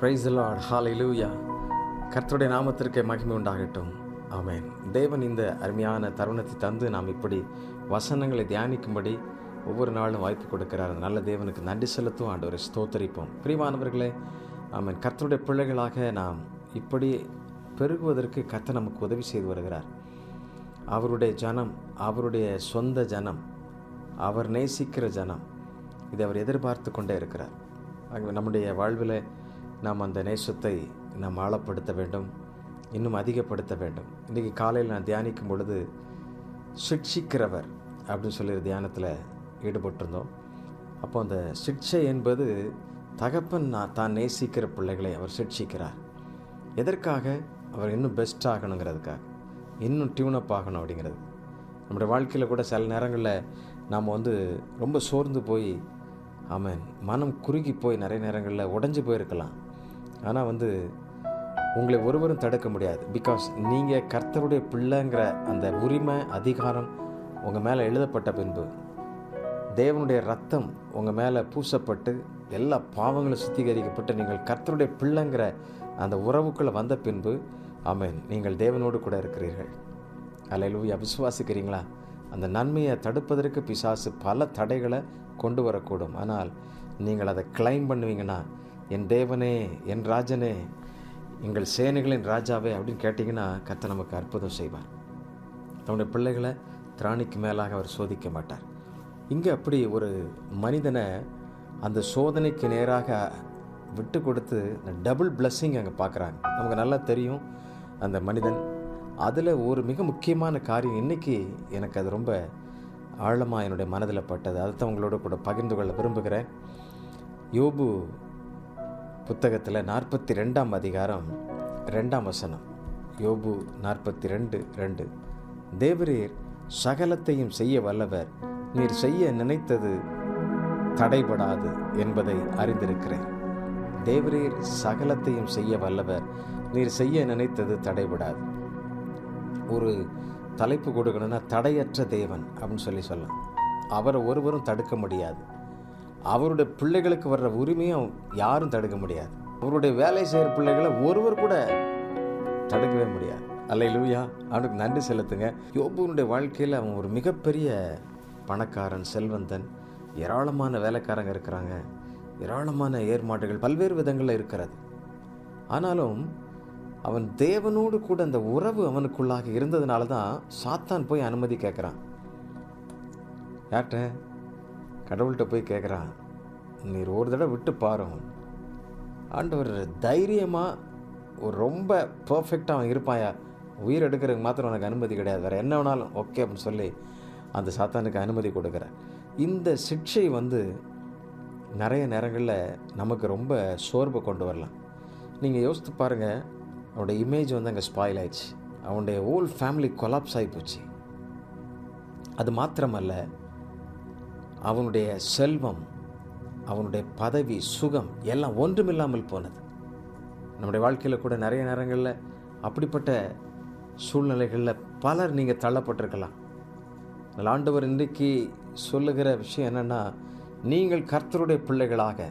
Praise the Lord, ஹல்லேலூயா. கர்த்தருடைய நாமத்திற்கு மகிமை உண்டாகட்டும். ஆமென். தேவன் இந்த அருமையான தருணத்தை தந்து நாம் இப்படி வசனங்களை தியானிக்கும்படி ஒவ்வொரு நாளும் வாய்ப்பு கொடுக்கிறார். நல்ல தேவனுக்கு நன்றி செலுத்தும், ஆண்டவரை ஸ்தோத்தரிப்போம். பிரியமானவர்களே, ஆமென். கர்த்தருடைய பிள்ளைகளாக நாம் இப்படி பெருகுவதற்கு கர்த்தர் நமக்கு உதவி செய்து வருகிறார். அவருடைய ஜனம், அவருடைய சொந்த ஜனம், அவர் நேசிக்கிற ஜனம், இதை அவர் எதிர்பார்த்து கொண்டே இருக்கிறார். நம்முடைய வாழ்வில் நாம் அந்த நேசத்தை நாம் ஆழப்படுத்த வேண்டும், இன்னும் அதிகப்படுத்த வேண்டும். இன்றைக்கி காலையில் நான் தியானிக்கும் பொழுது சிக்ஷிக்கிறவர் அப்படின்னு சொல்லி தியானத்தில் ஈடுபட்டிருந்தோம். அப்போ அந்த சிக்ஷை என்பது தகப்பன் தான் நேசிக்கிற பிள்ளைகளை அவர் சிக்ஷிக்கிறார். எதற்காக? அவர் இன்னும் பெஸ்ட் ஆகணுங்கிறதுக்காக, இன்னும் டியூனப் ஆகணும் அப்படிங்கிறது. நம்முடைய வாழ்க்கையில் கூட சில நேரங்களில் நாம் ரொம்ப சோர்ந்து போய், ஆமென், மனம் குறுகி போய் நிறைய நேரங்களில் உடைஞ்சு போயிருக்கலாம். ஆனால் உங்களை ஒருவரும் தடுக்க முடியாது. பிகாஸ் நீங்கள் கர்த்தருடைய பிள்ளைங்கிற அந்த உரிமை, அதிகாரம் உங்கள் மேலே எழுதப்பட்ட பின்பு, தேவனுடைய ரத்தம் உங்கள் மேலே பூசப்பட்டு எல்லா பாவங்களும் சுத்திகரிக்கப்பட்டு நீங்கள் கர்த்தருடைய பிள்ளைங்கிற அந்த உறவுக்குள்ளே வந்த பின்பு, ஆமென், நீங்கள் தேவனோடு கூட இருக்கிறீர்கள். அல்லேலூயா. விசுவாசிக்கிறீங்களா? அந்த நன்மையை தடுப்பதற்கு பிசாசு பல தடைகளை கொண்டு வரக்கூடும். ஆனால் நீங்கள் அதை கிளைம் பண்ணுவீங்கன்னா, என் தேவனே, என் ராஜனே, எங்கள் சேனைகளின் ராஜாவே அப்படின்னு கேட்டிங்கன்னா கர்த்தர் நமக்கு அற்புதம் செய்வார். தன்னுடைய பிள்ளைகளை திராணிக்கு மேலாக அவர் சோதிக்க மாட்டார். இங்கே அப்படி ஒரு மனிதனை அந்த சோதனைக்கு நேராக விட்டு கொடுத்து டபுள் பிளஸ்ஸிங் அங்கே பார்க்குறாங்க. நமக்கு நல்லா தெரியும் அந்த மனிதன். அதில் ஒரு மிக முக்கியமான காரியம் இன்றைக்கி எனக்கு அது ரொம்ப ஆழமாக என்னுடைய மனதில் பட்டது. அதுதான் உங்களோட கூட பகிர்ந்து கொள்ள விரும்புகிறேன். யோபு புத்தகத்தில் 42ஆம் அதிகாரம் 2ஆம் வசனம். யோபு 42:2. தேவரீர் சகலத்தையும் செய்ய வல்லவர், நீர் செய்ய நினைத்தது தடைபடாது என்பதை அறிந்திருக்கிறேன். தேவரீர் சகலத்தையும் செய்ய வல்லவர், நீர் செய்ய நினைத்தது தடைபடாது. ஒரு தலைப்பு கொடுக்கணும்னா தடையற்ற தேவன் அப்படின்னு சொல்லலாம். அவரை ஒருவரும் தடுக்க முடியாது. அவருடைய பிள்ளைகளுக்கு வர்ற உரிமையும் யாரும் தடுக்க முடியாது. அவருடைய வேலை செய்கிற பிள்ளைகளை ஒருவர் கூட தடுக்கவே முடியாது. அல்லேலூயா. அவனுக்கு நன்றி செலுத்துங்க. யோபுனுடைய வாழ்க்கையில் அவன் ஒரு மிகப்பெரிய பணக்காரன், செல்வந்தன், ஏராளமான வேலைக்காரங்க இருக்கிறாங்க, ஏராளமான ஏர்மாடுகள் பல்வேறு விதங்களில் இருக்கிறது. ஆனாலும் அவன் தேவனோடு கூட அந்த உறவு அவனுக்குள்ளாக இருந்ததுனால தான் சாத்தான் போய் அனுமதி கேட்குறான். யார்கிட்ட? கடவுள்கிட்ட போய் கேட்குறான், நீர் ஒரு தடவை விட்டு பாரு. ஆண்டவர் தைரியமாக ஒரு ரொம்ப பர்ஃபெக்டாக அவன் இருப்பாயா, உயிர் எடுக்கிறதுக்கு மாத்திரம் உனக்கு அனுமதி கிடையாது, வேறு என்ன வேணாலும் ஓகே அப்படின்னு சொல்லி அந்த சாத்தானுக்கு அனுமதி கொடுக்குறார். இந்த சிக்ஷை நிறைய நேரங்களில் நமக்கு ரொம்ப சோர்வை கொண்டு வரலாம். நீங்கள் யோசித்து பாருங்கள், அவனுடைய இமேஜ் அங்கே ஸ்பாயில் ஆயிடுச்சு. அவனுடைய ஹோல் ஃபேமிலி கொலாப்ஸ் ஆகி போச்சு. அது மாத்திரமல்ல, அவனுடைய செல்வம், அவனுடைய பதவி, சுகம் எல்லாம் ஒன்றுமில்லாமல் போனது. நம்முடைய வாழ்க்கையில் கூட நிறைய நேரங்களில் அப்படிப்பட்ட சூழ்நிலைகளில் பலர் நீங்கள் தள்ளப்பட்டிருக்கலாம். ஆண்டவர் இன்றைக்கு சொல்லுகிற விஷயம் என்னென்னா, நீங்கள் கர்த்தருடைய பிள்ளைகளாக,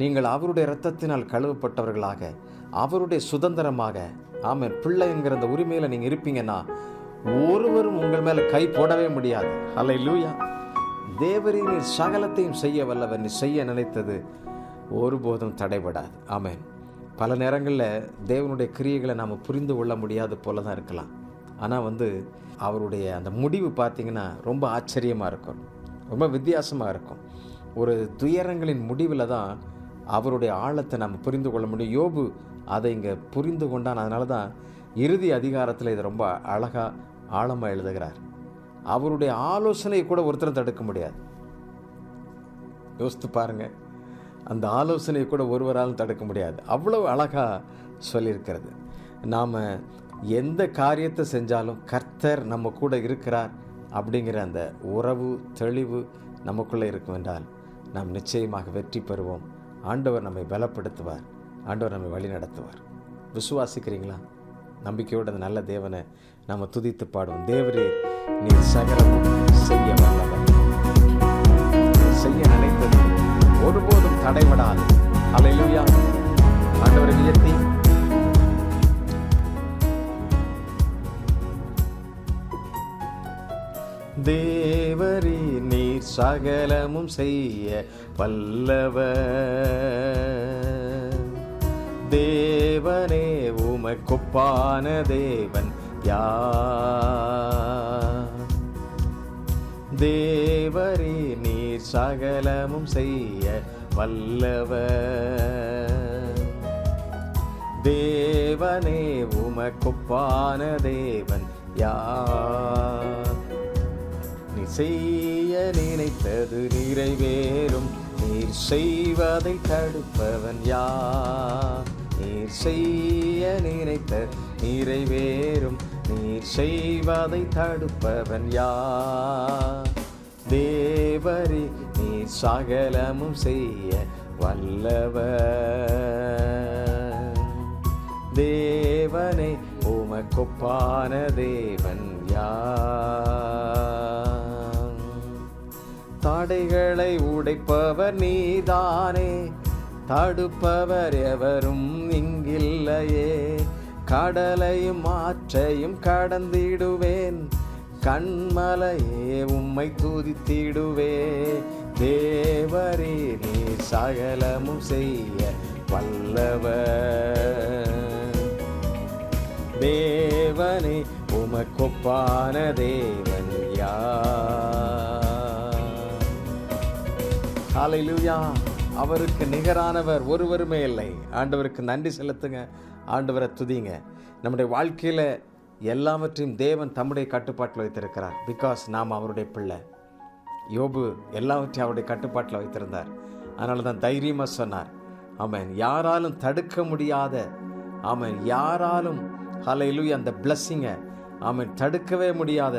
நீங்கள் அவருடைய இரத்தத்தினால் கழுவப்பட்டவர்களாக, அவருடைய சுதந்திரமாக, ஆமென், பிள்ளைங்கிற அந்த உரிமையில் நீங்கள் இருப்பீங்கன்னா ஒருவரும் உங்கள் மேலே கை போடவே முடியாது. அல்லேலூயா. தேவரீர் நீர் சகலத்தையும் செய்ய வல்லவர், நீ செய்ய நினைத்தது ஒருபோதும் தடைபடாது. ஆமென். பல நேரங்களில் தேவனுடைய கிரியைகளை நாம் புரிந்து கொள்ள முடியாது போல தான் இருக்கலாம். ஆனால் அவருடைய அந்த முடிவு பார்த்திங்கன்னா ரொம்ப ஆச்சரியமாக இருக்கும், ரொம்ப வித்தியாசமாக இருக்கும். ஒரு துயரங்களின் முடிவில் தான் அவருடைய ஆழத்தை நாம் புரிந்து கொள்ள முடியும். யோபு அதை இங்கே புரிந்து கொண்டான். அதனால தான் இறுதி அதிகாரத்தில் இதை ரொம்ப அழகாக ஆழமாக எழுதுகிறார். அவருடைய ஆலோசனையை கூட ஒருத்தரும் தடுக்க முடியாது. யோசித்து பாருங்கள், அந்த ஆலோசனையை கூட ஒருவராலும் தடுக்க முடியாது. அவ்வளவு அழகாக சொல்லியிருக்கிறது. நாம் எந்த காரியத்தை செஞ்சாலும் கர்த்தர் நம்ம கூட இருக்கிறார் அப்படிங்கிற அந்த உறவு, தெளிவு நமக்குள்ளே இருக்கும் என்றால் நாம் நிச்சயமாக வெற்றி பெறுவோம். ஆண்டவர் நம்மை பலப்படுத்துவார், ஆண்டவர் நம்மை வழி நடத்துவார். விசுவாசிக்கிறீங்களா? நம்பிக்கையோடு அந்த நல்ல தேவனை நாம் துதித்து பாடுவோம். தேவரே, நீ சகலமும் செய்ய வல்லவர், செய்ய நினைத்தது ஒருபோதும் தடைபடாது. அல்லேலூயா. ஆண்டவரை உயர்த்தி தேவரே நீர் சகலமும் செய்ய வல்லவர், தேவனே உமக்கொப்பான தேவன் யார்? தேவரே நீர் சகலமும் செய்ய வல்லவர், தேவனே உமக்கொப்பான தேவன் யார்? நீ செய்ய நினைத்தது நிறைவேறும், நீர் செய்வதை தடுப்பவன் யார்? நீர் செய்ய நினைத்த நிறைவேறும், நீர் செய்வதை தடுப்பவன் யார்? தேவரே நீர் சகலமும் செய்ய வல்லவர், தேவனே உமக்கொப்பான தேவன் யார்? தடைகளை உடைப்பவர் நீதானே, தடுப்பவர் எவரும் இங்கில்லையே. கடலையும் ஆற்றையும் கடந்திடுவேன், கண்மலையே உம்மை துதித்திடுவே. தேவரே நீர் சகலமும் செய்ய வல்லவர், தேவனே உமக்கொப்பான தேவன் யார்? ஹல்லேலூயா! அவருக்கு நிகரானவர் ஒருவருமே இல்லை. ஆண்டவருக்கு நன்றி செலுத்துங்க, ஆண்டவரை துதிங்க. நம்முடைய வாழ்க்கையில் எல்லாவற்றையும் தேவன் தம்முடைய கட்டுப்பாட்டில் வைத்திருக்கிறார். பிகாஸ் நாம் அவருடைய பிள்ளை. யோபு எல்லாவற்றையும் அவருடைய கட்டுப்பாட்டில் வைத்திருந்தார். அதனால தான் தைரியமாக சொன்னார், ஆமென், யாராலும் தடுக்க முடியாத, ஆமென், யாராலும் ஹல்லேலூயா அந்த பிளஸ்ஸிங்கை ஆமென் தடுக்கவே முடியாத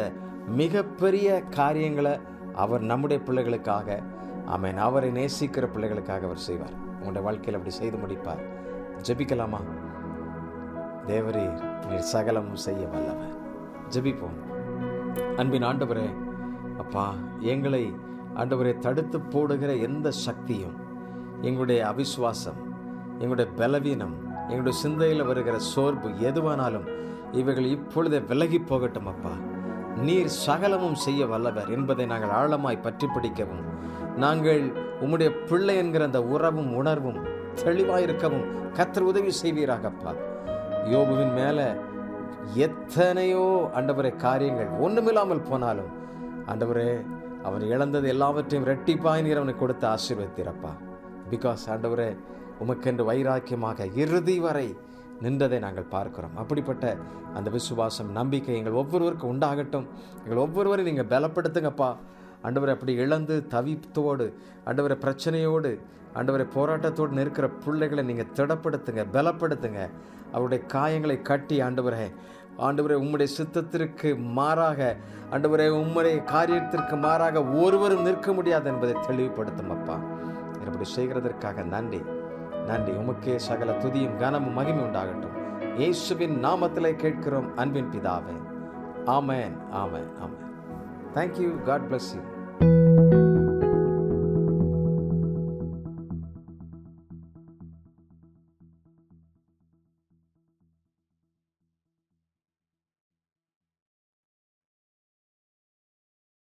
மிகப்பெரிய காரியங்களை அவர் நம்முடைய பிள்ளைகளுக்காக, ஆமென், அவரை நேசிக்கிற பிள்ளைகளுக்காக அவர் செய்வார். உங்களுடைய வாழ்க்கையில் அப்படி செய்து முடிப்பார். ஜெபிக்கலாமா? தேவரீர் நீர் சகலமும் செய்ய வல்லவர். ஜெபிப்போம். அன்பின் ஆண்டவரே, அப்பா, எங்களை ஆண்டவரை தடுத்து போடுகிற எந்த சக்தியும், எங்களுடைய அவிசுவாசம், எங்களுடைய பலவீனம், எங்களுடைய சிந்தையில் வருகிற சோர்வு எதுவானாலும் இவைகள் இப்பொழுதே விலகி போகட்டும். அப்பா, நீர் சகலமும் செய்ய வல்லவர் என்பதை நாங்கள் ஆழமாய் பற்றி பிடிக்கவும், நாங்கள் உம்முடைய பிள்ளை என்கிற அந்த உறவும் உணர்வும் தெளிவாயிருக்கவும் கர்த்தர் உதவி செய்வீராகப்பா. யோபுவின் மேல எத்தனையோ ஆண்டவரே காரியங்கள் ஒன்றுமில்லாமல் போனாலும் ஆண்டவரே அவன் இழந்தது எல்லாவற்றையும் இரட்டிப்பாய் நீர் அவனுக்கு கொடுத்து ஆசீர்வதித்தீரப்பா. பிகாஸ் ஆண்டவரே உமக்கென்று வைராக்கியமாக இறுதி வரை நின்றதை நாங்கள் பார்க்கிறோம். அப்படிப்பட்ட அந்த விசுவாசம், நம்பிக்கை எங்கள் ஒவ்வொருவருக்கும் உண்டாகட்டும். எங்கள் ஒவ்வொருவரையும் நீங்கள் பலப்படுத்துங்கப்பா. ஆண்டவரை அப்படி இழந்து தவித்தோடு, ஆண்டவரை பிரச்சனையோடு, ஆண்டவரை போராட்டத்தோடு நிற்கிற பிள்ளைகளை நீங்கள் திடப்படுத்துங்க, பலப்படுத்துங்க. அவருடைய காயங்களை கட்டி ஆண்டவரே உம்முடைய சித்தத்திற்கு மாறாக, ஆண்டவரே உம்முடைய காரியத்திற்கு மாறாக ஒருவரும் நிற்க முடியாது என்பதை தெளிவுபடுத்தும் அப்பா. இப்படி செய்கிறதற்காக நன்றி. நன்றி. உமக்கே சகல துதியும் கனமும் மகிமை உண்டாகட்டும். இயேசுவின் நாமத்திலே கேட்கிறோம் அன்பின் பிதாவே. ஆமென், ஆமென், ஆமென். Thank you. God bless you.